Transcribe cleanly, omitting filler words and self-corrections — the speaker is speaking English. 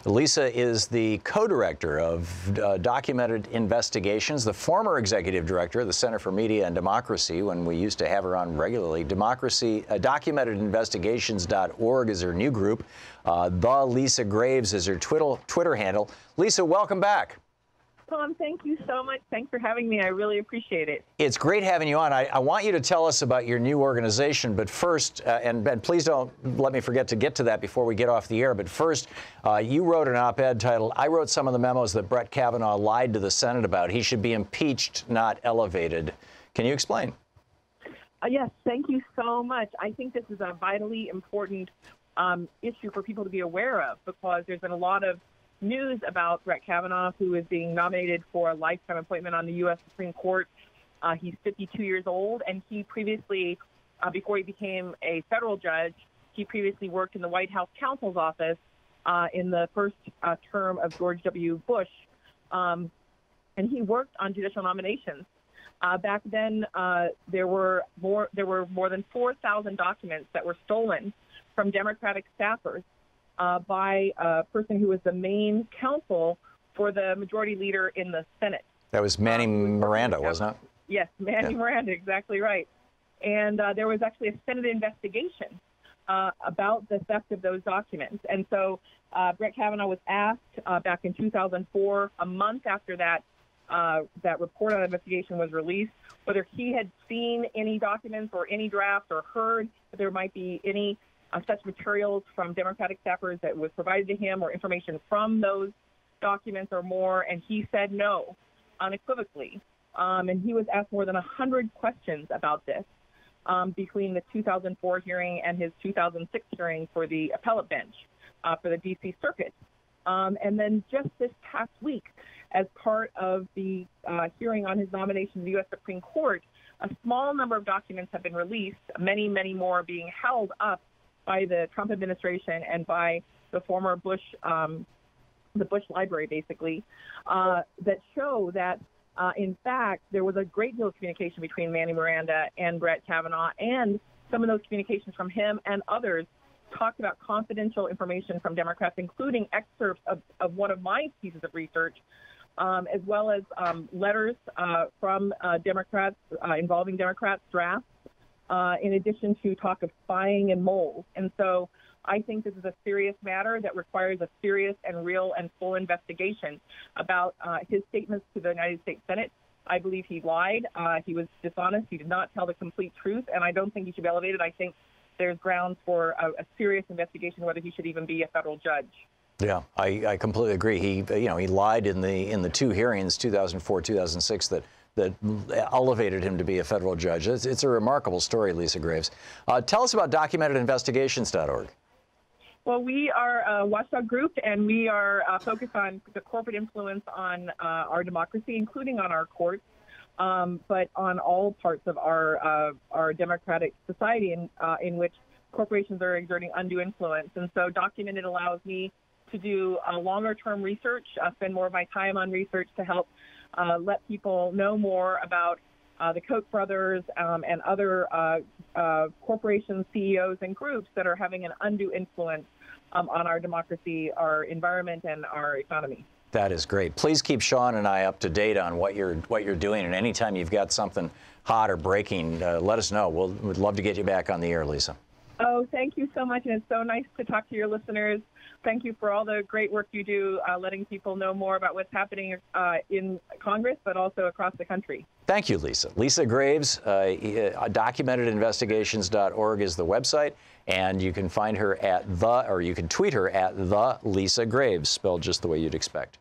Lisa is the co-director of Documented Investigations, the former executive director of the Center for Media and Democracy when we used to have her on regularly. DocumentedInvestigations.org is her new group. The Lisa Graves is her Twitter handle. Lisa, welcome back. Tom, thank you so much. Thanks for having me. I really appreciate it. It's great having you on. I want you to tell us about your new organization, but first, and please don't let me forget to get to that before we get off the air, but first, you wrote an op-ed titled, "I wrote some of the memos that Brett Kavanaugh lied to the Senate about. He should be impeached, not elevated." Can you explain? Yes, thank you so much. I think this is a vitally important issue for people to be aware of, because there's been a lot of news about Brett Kavanaugh, who is being nominated for a lifetime appointment on the U.S. Supreme Court. He's 52 years old, and he previously, before he became a federal judge, he previously worked in the White House counsel's office in the first term of George W. Bush, and he worked on judicial nominations. Back then, there were more than 4,000 documents that were stolen from Democratic staffers by a person who was the main counsel for the majority leader in the Senate. That was Manny Miranda, wasn't it? Yes, Manny Miranda, exactly right. And there was actually a Senate investigation about the theft of those documents. And so Brett Kavanaugh was asked back in 2004, a month after that report on investigation was released, whether he had seen any documents or any drafts or heard that there might be any such materials from Democratic staffers that was provided to him, or information from those documents or more, and he said no, unequivocally. And he was asked more than 100 questions about this between the 2004 hearing and his 2006 hearing for the appellate bench for the D.C. Circuit. And then just this past week, as part of the hearing on his nomination to the U.S. Supreme Court, a small number of documents have been released, many, many more being held up by the Trump administration and by the former Bush, the Bush Library, basically, that show that, in fact, there was a great deal of communication between Manny Miranda and Brett Kavanaugh, and some of those communications from him and others talked about confidential information from Democrats, including excerpts of one of my pieces of research, as well as letters from Democrats involving Democrats, drafts, in addition to talk of spying and moles. And so I think this is a serious matter that requires a serious and real and full investigation about his statements to the United States Senate. I believe he lied. He was dishonest. He did not tell the complete truth, and I don't think he should be elevated. I think there's grounds for a serious investigation whether he should even be a federal judge. Yeah, I completely agree. He lied in the two hearings, 2004, 2006, that elevated him to be a federal judge. It's a remarkable story, Lisa Graves. Tell us about DocumentedInvestigations.org. Well, we are a watchdog group, and we are focused on the corporate influence on our democracy, including on our courts, but on all parts of our democratic society in which corporations are exerting undue influence. And so Documented allows me to do longer-term research, spend more of my time on research to help let people know more about the Koch brothers and other corporation CEOs and groups that are having an undue influence on our democracy, our environment, and our economy. That is great. Please keep Sean and I up to date on what you're doing, and anytime you've got something hot or breaking, let us know. We'd love to get you back on the air, Lisa. Oh, thank you so much, and it's so nice to talk to your listeners. Thank you for all the great work you do, letting people know more about what's happening in Congress, but also across the country. Thank you, Lisa. Lisa Graves, DocumentedInvestigations.org is the website, and you can find her at you can tweet her at the Lisa Graves, spelled just the way you'd expect.